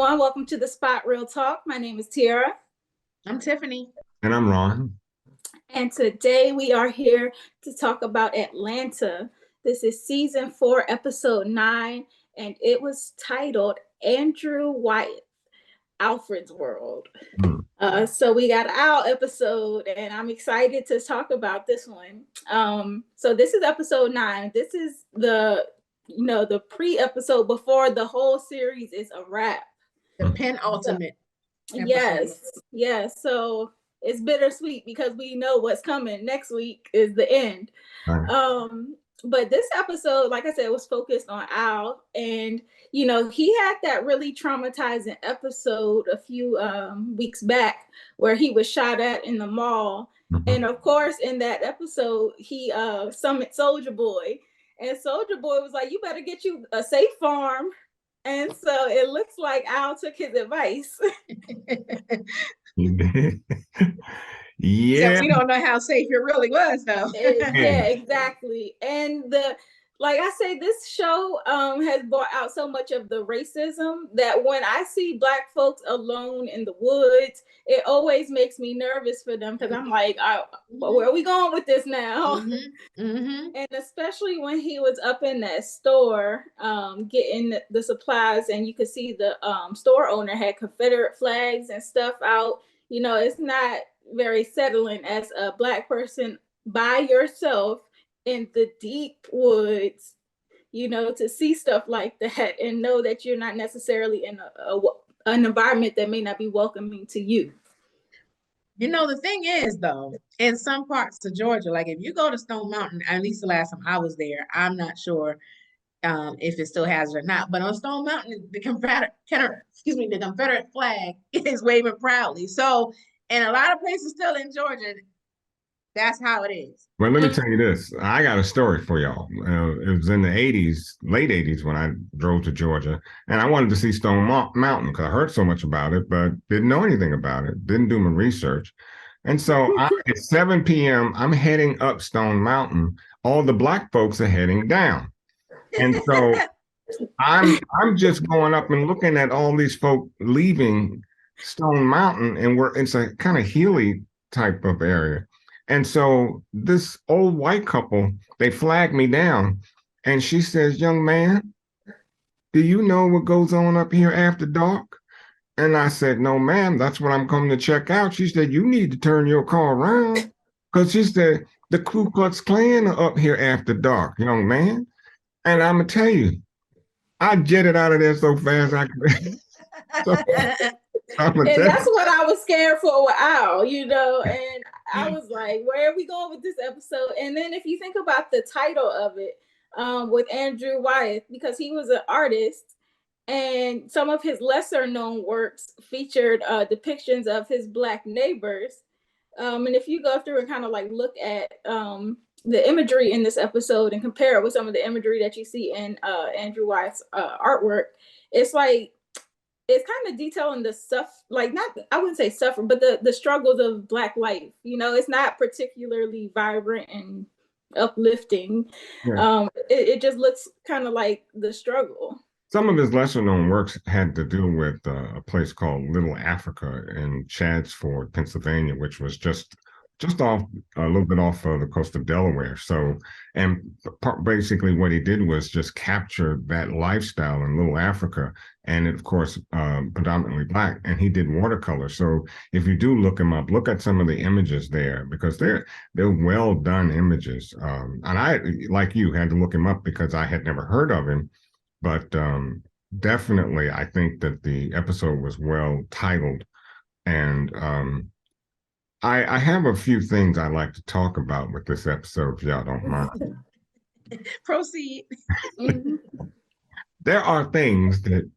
everyone. Welcome to the Spot Real Talk. My name is Tiara. I'm Tiffany. And I'm Ron. And today we are here to talk about Atlanta. This is season 4, episode 9, and it was titled Andrew Wyeth Alfred's World. So we got our episode, and I'm excited to talk about this one. So this is episode 9. This is the pre-episode before the whole series is a wrap. The penultimate. Yes. So it's bittersweet because we know what's coming next week is the end. Right. But this episode, like I said, was focused on Al, and he had that really traumatizing episode a few weeks back where he was shot at in the mall. Mm-hmm. And of course, in that episode, he summoned Soldier Boy, and Soldier Boy was like, "You better get you a safe farm." And so it looks like Al took his advice. Yeah. So we don't know how safe it really was, though. Yeah, exactly. And like I say, this show has brought out so much of the racism that when I see Black folks alone in the woods, it always makes me nervous for them because I'm like, where are we going with this now? Mm-hmm. Mm-hmm. And especially when he was up in that store getting the supplies, and you could see the store owner had Confederate flags and stuff out. It's not very settling as a Black person by yourself in the deep woods, to see stuff like that and know that you're not necessarily in an environment that may not be welcoming to you. The thing is, though, in some parts of Georgia, like if you go to Stone Mountain, at least the last time I was there, I'm not sure if it still has it or not, but on Stone Mountain, the Confederate flag is waving proudly. So, in a lot of places still in Georgia, that's how it is. Well, let me tell you this. I got a story for y'all. It was in the 80s, late 80s, when I drove to Georgia, and I wanted to see Stone Mountain because I heard so much about it, but didn't know anything about it, didn't do my research. And so at 7 p.m., I'm heading up Stone Mountain. All the Black folks are heading down. And so I'm just going up and looking at all these folk leaving Stone Mountain, and it's a kind of hilly type of area. And so this old white couple, they flagged me down, and she says, "Young man, do you know what goes on up here after dark?" And I said, "No, ma'am, that's what I'm coming to check out." She said, "You need to turn your car around," because she said, "The Ku Klux Klan are up here after dark, young man." And I'm going to tell you, I jetted out of there so fast I could. And that's what I was scared for with Al, and I was like, where are we going with this episode? And then if you think about the title of it, with Andrew Wyeth, because he was an artist, and some of his lesser known works featured depictions of his Black neighbors. And if you go through and kind of like look at the imagery in this episode and compare it with some of the imagery that you see in Andrew Wyeth's artwork, it's like, it's kind of detailing the stuff, like I wouldn't say suffer, but the struggles of Black life. It's not particularly vibrant and uplifting. Yeah. It just looks kind of like the struggle. Some of his lesser known works had to do with a place called Little Africa in Chadsford, Pennsylvania, which was just off a little bit off the coast of Delaware. So, and basically what he did was just capture that lifestyle in Little Africa, and it, of course, predominantly Black, and he did watercolor. So if you do look him up, look at some of the images there, because they're well done images. And I, like you, had to look him up because I had never heard of him. But definitely, I think that the episode was well titled. And I have a few things I'd like to talk about with this episode, if y'all don't mind. Proceed. There are things that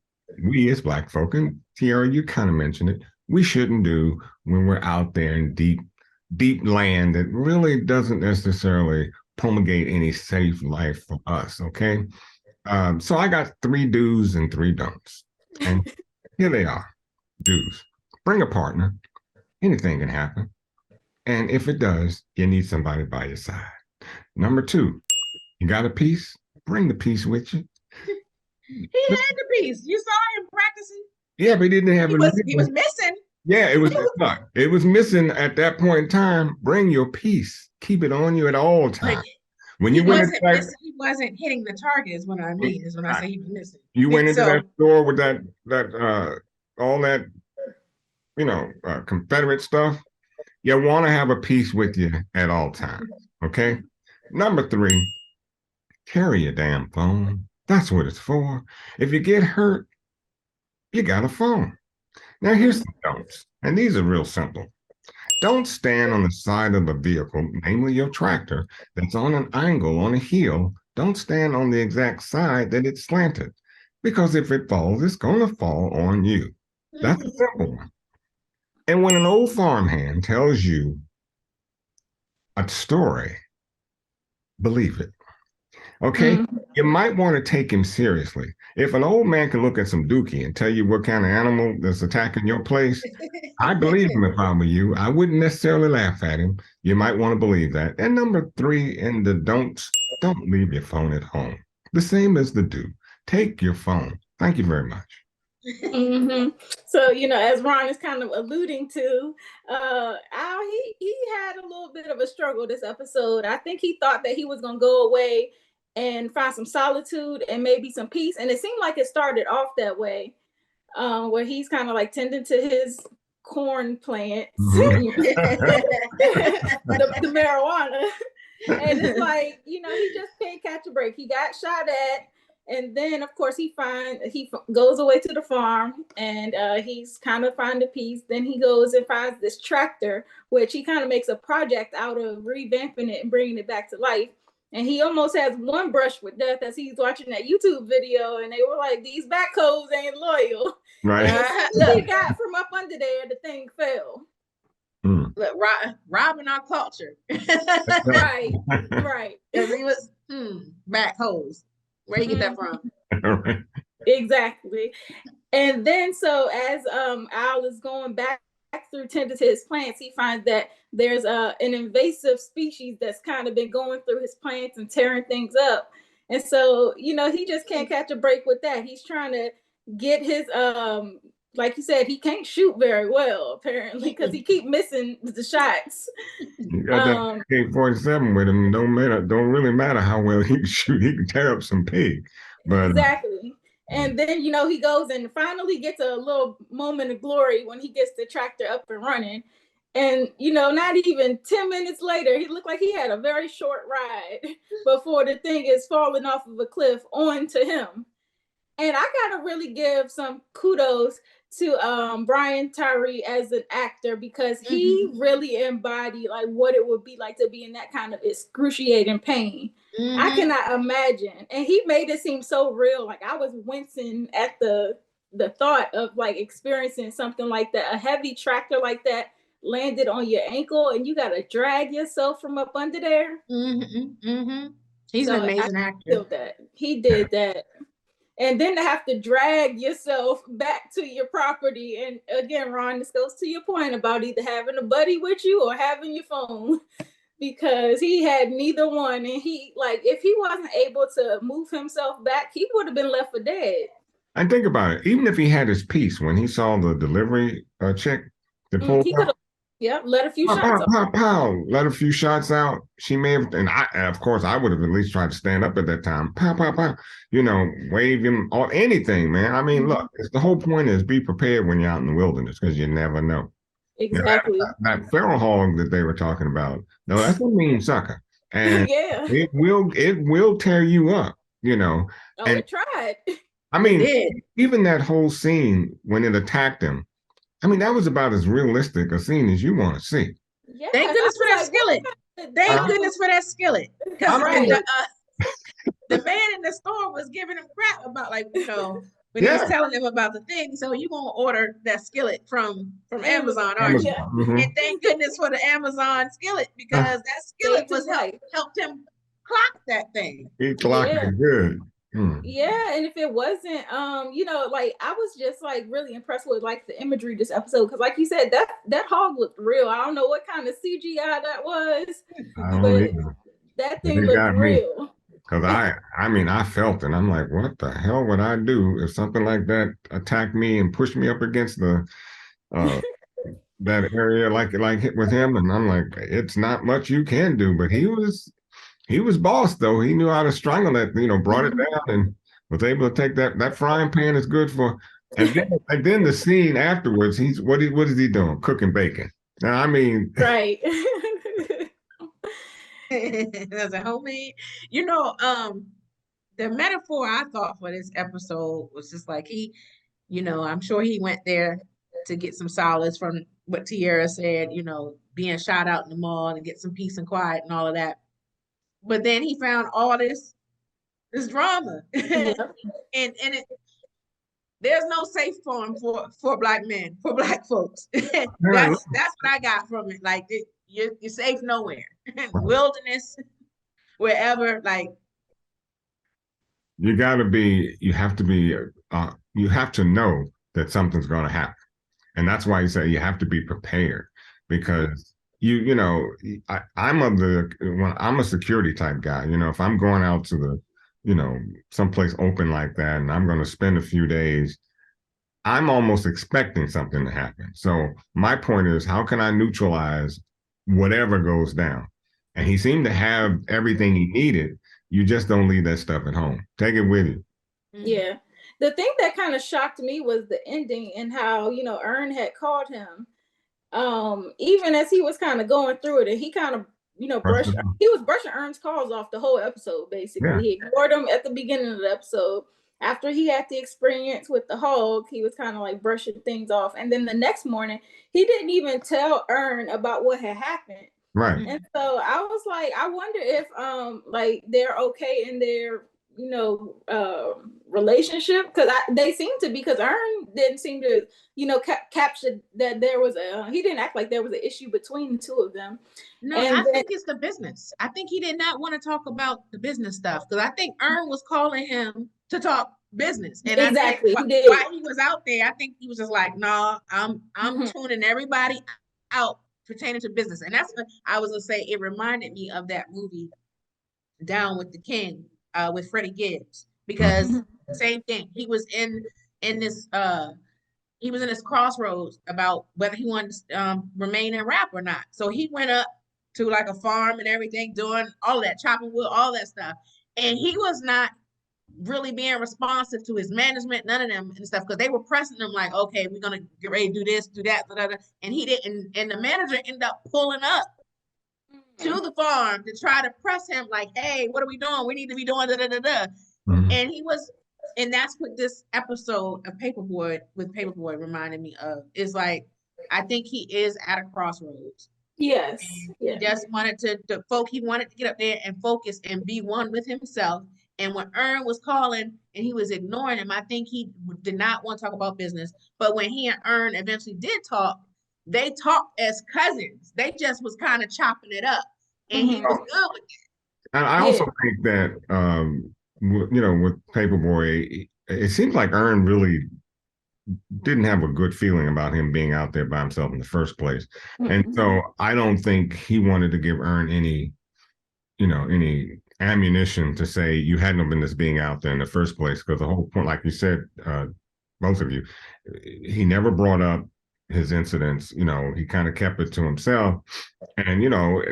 we as Black folk, and Tiara, you kind of mentioned it, we shouldn't do when we're out there in deep land that really doesn't necessarily promulgate any safe life for us, okay? So I got 3 do's and 3 don'ts. And here they are. Do's. Bring a partner. Anything can happen. And if it does, you need somebody by your side. Number 2, you got a piece? Bring the piece with you. He had the piece. You saw him practicing. Yeah, but he didn't have He was missing. Yeah, it was missing at that point in time. Bring your peace. Keep it on you at all times. When he you went wasn't into that, missing, he wasn't hitting the target is what I mean, is when I say he was missing. you went into So that store with all that Confederate stuff. You want to have a peace with you at all times. Okay. Number 3, carry your damn phone. That's what it's for. If you get hurt, you got a phone. Now here's the don'ts, and these are real simple. Don't stand on the side of a vehicle, namely your tractor, that's on an angle on a hill. Don't stand on the exact side that it's slanted, because if it falls, it's going to fall on you. That's a simple one. And when an old farmhand tells you a story, believe it. Okay? You might want to take him seriously. If an old man can look at some dookie and tell you what kind of animal that's attacking your place, I believe him if I were you. I wouldn't necessarily laugh at him. You might want to believe that. And number 3 in the don'ts, don't leave your phone at home. The same as the do. Take your phone. Thank you very much. So, as Ron is kind of alluding to, Al, he had a little bit of a struggle this episode. I think he thought that he was going to go away and find some solitude and maybe some peace. And it seemed like it started off that way, where he's kind of like tending to his corn plants, the marijuana. And it's like, he just can't catch a break. He got shot at. And then, of course, he goes away to the farm, and he's kind of finding peace. Then he goes and finds this tractor, which he kind of makes a project out of revamping it and bringing it back to life. And he almost has one brush with death as he's watching that YouTube video, and they were like, "These backhoes ain't loyal." Right. He got from up under there, the thing fell. Look, robbing our culture. Right. Because he was backhoes. Where you get that from? Exactly. And then, so as Al is going back through tending to his plants, he finds that there's an invasive species that's kind of been going through his plants and tearing things up. And so, he just can't catch a break with that. He's trying to get his like you said, he can't shoot very well, apparently, because he keep missing the shots. You got that AK-47 with him. Don't really matter how well he can shoot. He can tear up some pig. But exactly. And then, he goes and finally gets a little moment of glory when he gets the tractor up and running. And, not even 10 minutes later, he looked like he had a very short ride before the thing is falling off of a cliff onto him. And I got to really give some kudos to Brian Tyree as an actor, because he really embodied like what it would be like to be in that kind of excruciating pain. I cannot imagine. And he made it seem so real. Like I was wincing at the thought of like experiencing something like that. A heavy tractor like that landed on your ankle and you got to drag yourself from up under there. He's an amazing actor. He did that. And then to have to drag yourself back to your property. And again, Ron, this goes to your point about either having a buddy with you or having your phone, because he had neither one. And he, like, if he wasn't able to move himself back, he would have been left for dead. And think about it. Even if he had his peace when he saw the delivery chick that pulled out, let a few shots out. Let a few shots out. She may have, and of course, I would have at least tried to stand up at that time. Pow. Wave him or anything, man. I mean, look, the whole point is be prepared when you're out in the wilderness, because you never know. Exactly. That feral hog that they were talking about, no, that's a mean sucker. And it will tear you up, Oh, and it tried. I mean, even that whole scene when it attacked him, I mean, that was about as realistic a scene as you want to see. Yeah, thank goodness for that skillet. Thank goodness for that skillet. Because the man in the store was giving him crap about, like, when he was telling him about the thing. So you're going to order that skillet from Amazon, aren't you? And thank goodness for the Amazon skillet, because that skillet helped him clock that thing. He clocked it good. Yeah, and if it wasn't, like I was just like really impressed with like the imagery this episode, because like you said, that hog looked real. I don't know what kind of CGI that was, but that thing looked real. Because I mean, I felt it. I'm like, what the hell would I do if something like that attacked me and pushed me up against the uh that area like hit with him? And I'm like, it's not much you can do. But he was boss though. He knew how to strangle it. Brought it down and was able to take that frying pan is good for. And then the scene afterwards, what is he doing? Cooking bacon. Now, I mean, Right. As a homemade, the metaphor I thought for this episode was just like I'm sure he went there to get some solace from what Tierra said, being shot out in the mall and get some peace and quiet and all of that. But then he found all this drama. Yeah. and there's no safe form for black men, for black folks. That's what I got from it. Like you're safe nowhere. Wilderness, wherever, like you got to be, you have to know that something's going to happen. And that's why you say you have to be prepared because I'm a security type guy. If I'm going out to someplace open like that and I'm going to spend a few days, I'm almost expecting something to happen. So my point is, how can I neutralize whatever goes down? And he seemed to have everything he needed. You just don't leave that stuff at home. Take it with you. Yeah. The thing that kind of shocked me was the ending and how, Ern had called him. Even as he was kind of going through it, and he kind of, he was brushing Ern's calls off the whole episode, basically. Yeah. He ignored him at the beginning of the episode. After he had the experience with the Hulk, he was kind of like brushing things off. And then the next morning, he didn't even tell Ern about what had happened. Right. And so I was like, I wonder if they're okay in their relationship, because they seem to be, because Ern didn't seem to capture that there was he didn't act like there was an issue between the two of them. No, and I think it's the business. I think he did not want to talk about the business stuff, because I think Ern was calling him to talk business. And exactly, I think while he was out there, I think he was just like, no, I'm tuning everybody out pertaining to business. And that's what I was gonna say. It reminded me of that movie Down with the King with Freddie Gibbs, because same thing. He was in this he was in this crossroads about whether he wanted to remain in rap or not. So he went up to like a farm and everything, doing all that, chopping wood, all that stuff. And he was not really being responsive to his management, none of them and stuff, because they were pressing him like, okay, we're gonna get ready to do this, do that, and he didn't. And the manager ended up pulling up to the farm to try to press him like, hey, what are we doing? We need to be doing da da da da. And he was, and that's what this episode of Paperboy reminded me of. Is like, I think he is at a crossroads. Yes. He just wanted he wanted to get up there and focus and be one with himself. And when Ern was calling and he was ignoring him, I think he did not want to talk about business. But when he and Ern eventually did talk, they talked as cousins. They just was kind of chopping it up. And he was good with it. And I also think that, with Paperboy, it seems like Ern really didn't have a good feeling about him being out there by himself in the first place. And so I don't think he wanted to give Ern any ammunition to say you hadn't no business being out there in the first place, because the whole point, like you said, both of you, he never brought up his incidents. He kind of kept it to himself, and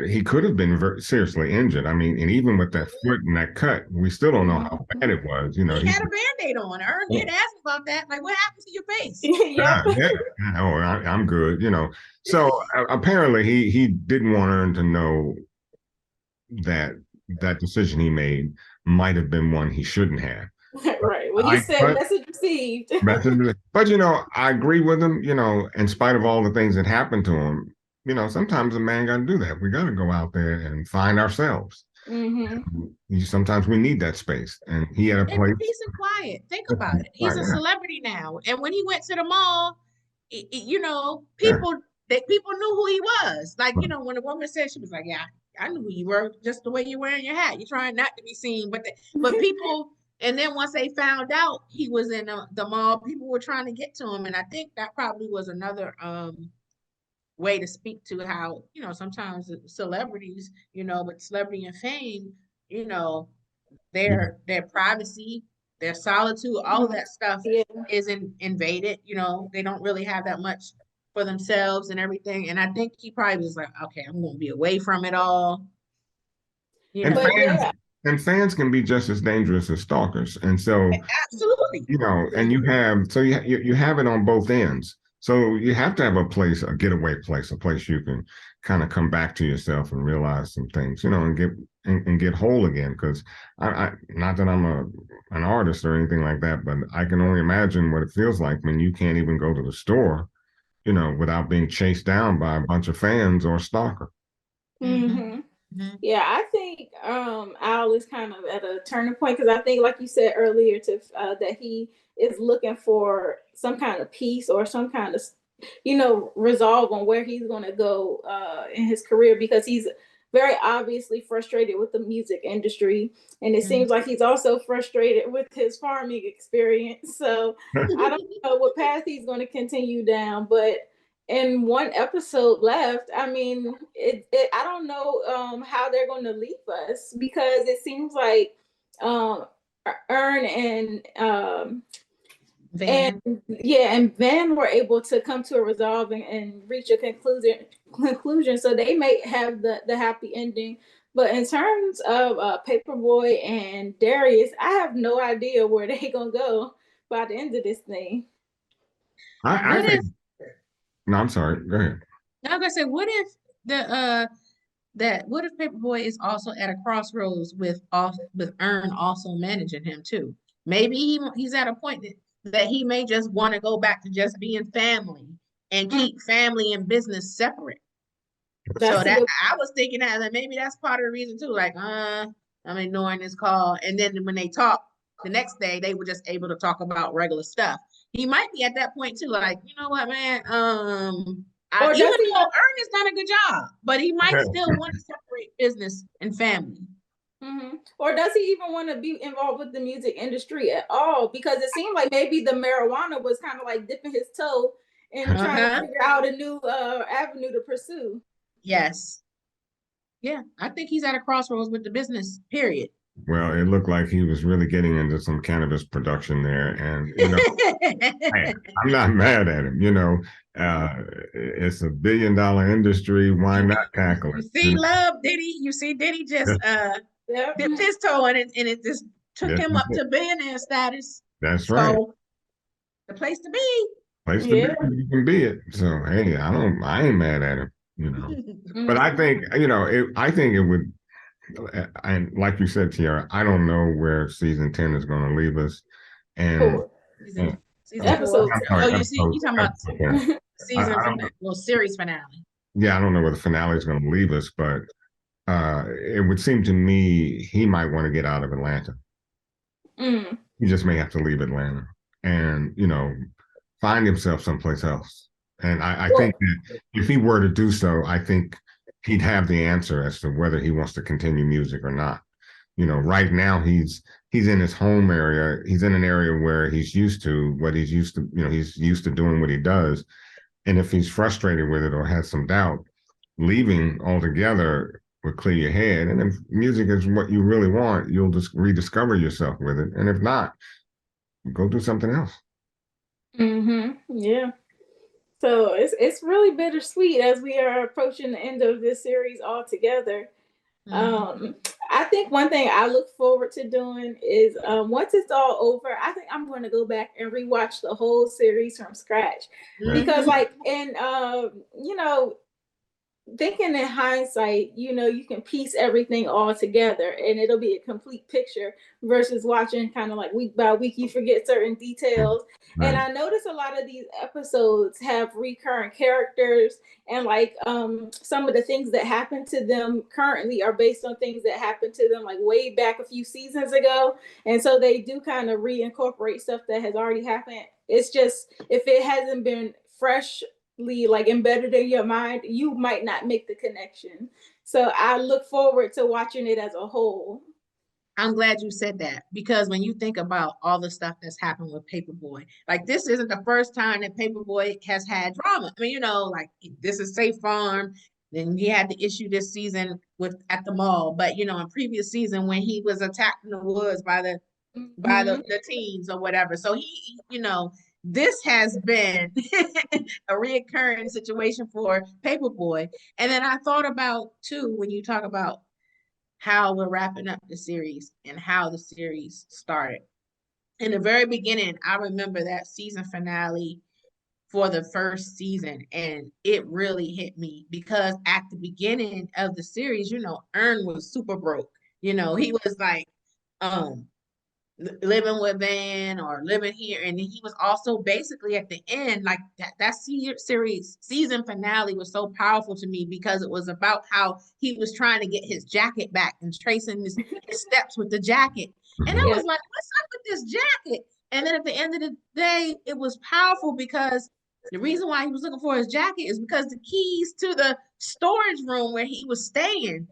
he could have been seriously injured. I mean, and even with that foot and that cut, we still don't know how bad it was. He had a Band-Aid on. Ern did ask about that, like, what happened to your face? Yeah. Oh, I'm good. So apparently he didn't want Ern to know that decision he made might have been one he shouldn't have. Right. Well, he said message received. But I agree with him. In spite of all the things that happened to him, sometimes a man got to do that. We got to go out there and find ourselves. Sometimes we need that space, and he had a place. Peace and quiet. Think about it. He's a celebrity now, and when he went to the mall, people knew who he was. Like, when a woman said, she was like, "Yeah, I knew who you were, just the way you're wearing your hat. You're trying not to be seen." But people, and then once they found out he was in the mall, people were trying to get to him. And I think that probably was another way to speak to how, sometimes celebrities, but celebrity and fame, their privacy, their solitude, all of that stuff Yeah. is invaded. You know, they don't really have that much for themselves and everything. And I think he probably was like, okay, I'm gonna be away from it all. You And know, But fans yeah, and fans can be just as dangerous as stalkers. And so, absolutely. you know, and you have so you have it on both ends. So you have to have a place, a getaway place, a place you can kind of come back to yourself and realize some things, you know, and get whole again. Because I not that I'm an artist or anything like that, but I can only imagine what it feels like when you can't even go to the store, you know, without being chased down by a bunch of fans or a stalker. hmm Mm-hmm. yeah, I think Al is kind of at a turning point because I think, like you said earlier, to that he is looking for some kind of peace or some kind of, resolve on where he's going to go in his career because he's very obviously frustrated with the music industry, and it seems like he's also frustrated with his farming experience. So I don't know what path he's going to continue down, but in one episode left, I mean, I don't know how they're going to leave us because it seems like um, Ern and Van. yeah, and Van were able to come to a resolve and reach a conclusion. So they may have the happy ending. But in terms of Paperboy and Darius, I have no idea where they gonna go by the end of this thing. I What if think no, I'm sorry. Go ahead. I was gonna say, what if the what if Paperboy is also at a crossroads with Earn also managing him too? Maybe he's at a point that he may just want to go back to just being family and keep family and business separate. So That's a that good. I was thinking that maybe that's part of the reason too. Like, I'm ignoring this call, and then when they talk the next day, they were just able to talk about regular stuff. He might be at that point too. Like, you know what, man? Or Even does he? though Ernest done a good job, but he might still want to separate business and family. Or does he even want to be involved with the music industry at all? Because it seemed like maybe the marijuana was kind of like dipping his toe and trying to Uh-huh. figure out a new avenue to pursue. Yes. Yeah. I think he's at a crossroads with the business, period. Well, it looked like he was really getting into some cannabis production there, and you know, hey, I'm not mad at him. You know, it's $1 billion industry. Why you, not tackle you it? see love, Diddy. You see Diddy just Yep. dipped his toe in it and it just took Yes, him up to billionaire status. that's right. So the place to be. Place to be, Yeah. you can be it. So hey, I ain't mad at him. You know, but I Mhm. think you know, I think it would. And like you said, Tiara, I don't know where season 10 is going to leave us. And, Four. season and season four. Episode I'm 10. Oh, sorry, you talking about episode 10. season I don't, well, series finale. yeah, I don't know where the finale is going to leave us, but it would seem to me he might want to get out of Atlanta. Mm. He just may have to leave Atlanta and, you know, find himself someplace else. And I think Well, that if he were to do so, I think he'd have the answer as to whether he wants to continue music or not. You know, right now he's in his home area. He's in an area where he's used to what he's used to, you know, he's used to doing what he does. And if he's frustrated with it or has some doubt, leaving altogether will clear your head. And if music is what you really want, you'll just rediscover yourself with it. And if not, go do something else. yeah. So it's really bittersweet as we are approaching the end of this series altogether. Mhm. Um, I think one thing I look forward to doing is once it's all over, I think I'm going to go back and rewatch the whole series from scratch Right. because, Mhm. like, in thinking in hindsight, you can piece everything all together and it'll be a complete picture versus watching kind of like week by week, you forget certain details. And Right. I notice a lot of these episodes have recurring characters and like some of the things that happen to them currently are based on things that happened to them like way back a few seasons ago. And so they do kind of reincorporate stuff that has already happened. It's just if it hasn't been fresh like embedded in your mind, you might not make the connection. So I look forward to watching it as a whole. I'm glad you said that because when you think about all the stuff that's happened with Paperboy, like this isn't the first time that Paperboy has had drama. I mean, like this is Safe Farm. Then he had the issue this season with at the mall. But in previous season when he was attacked in the woods by the teens or whatever. So he, this has been a reoccurring situation for Paperboy. And then I thought about too, when you talk about how we're wrapping up the series and how the series started. In the very beginning, I remember that season finale for the first season, and it really hit me because at the beginning of the series, Ern was super broke. He was like living with Van or living here, and he was also basically at the end, like that series season finale was so powerful to me because it was about how he was trying to get his jacket back and tracing his steps with the jacket. And I was like, what's up with this jacket? And then at the end of the day, it was powerful because the reason why he was looking for his jacket is because the keys to the storage room where he was staying,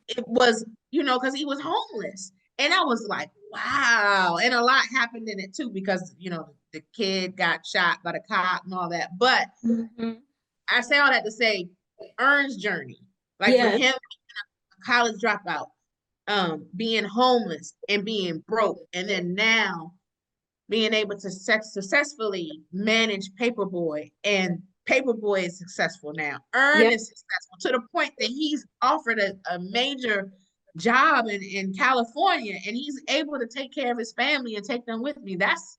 it was, because he was homeless. And I was like, wow. And a lot happened in it too, because, the kid got shot by the cop and all that. But I say all that to say Ern's journey, like for him, a college dropout, being homeless and being broke, and then now being able to successfully manage Paperboy, and Paperboy is successful now. Ern is successful to the point that he's offered a major job in California, and he's able to take care of his family and take them with me. That's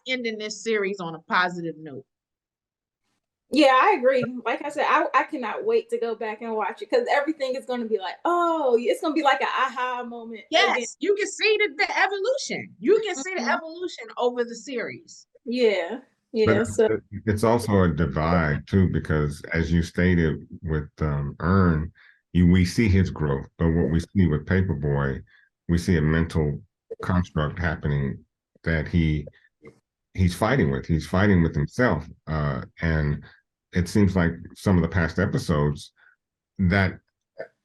ending this series on a positive note. Yeah, I agree. Like I said, I cannot wait to go back and watch it because everything is going to be like, oh, it's going to be like an aha moment. Yes, again. You can see the evolution. You can see the evolution over the series. Yeah. But it's also a divide too, because as you stated with Ern, we see his growth, but what we see with Paperboy, we see a mental construct happening that he's fighting with. He's fighting with himself, and it seems like some of the past episodes, that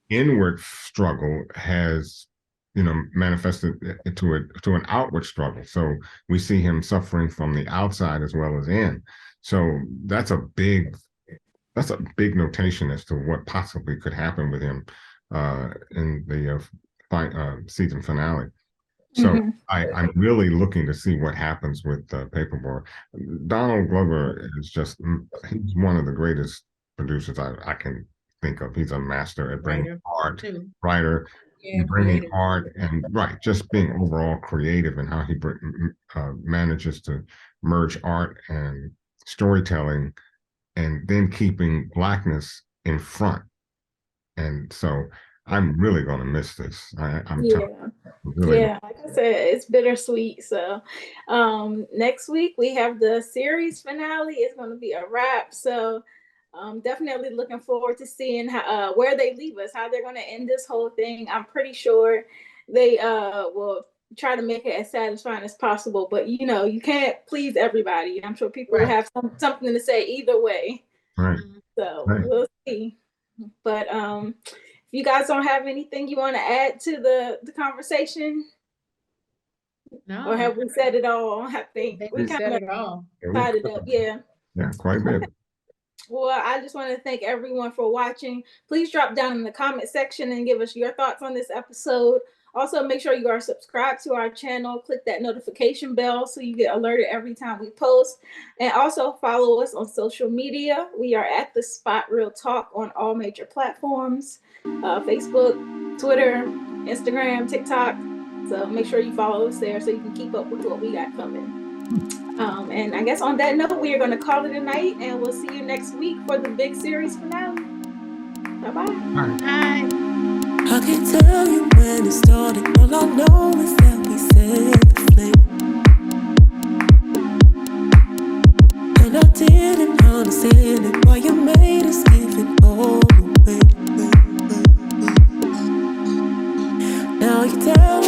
inward struggle has, manifested to an outward struggle. So we see him suffering from the outside as well as in. So that's a big notation as to what possibly could happen with him in the season finale. So I'm really looking to see what happens with Paperboy. Donald Glover is he's one of the greatest producers I can think of. He's a master at bringing writer, bringing art, and just being overall creative, and how he manages to merge art and storytelling, and then keeping Blackness in front. And so I'm really going to miss this. Really. Yeah, like I said, it's bittersweet. So next week we have the series finale. It's going to be a wrap. So definitely looking forward to seeing where they leave us, how they're going to end this whole thing. I'm pretty sure they will try to make it as satisfying as possible. But, you can't please everybody. I'm sure people will have something to say either way. Right. So we'll see. But if you guys don't have anything you want to add to the conversation, no, or have we said it all? I think we kind of tied it up. Yeah, quite a bit. Well, I just want to thank everyone for watching. Please drop down in the comment section and give us your thoughts on this episode. Also, make sure you are subscribed to our channel. Click that notification bell so you get alerted every time we post. And also follow us on social media. We are at The Spot Real Talk on all major platforms. Facebook, Twitter, Instagram, TikTok. So make sure you follow us there so you can keep up with what we got coming. And I guess on that note, we are going to call it a night, and we'll see you next week for the big series finale. Bye-bye. Bye. I can't tell you when it started. All I know is that we set the flame. And I didn't understand it, why you made us give it all away. Now you tell me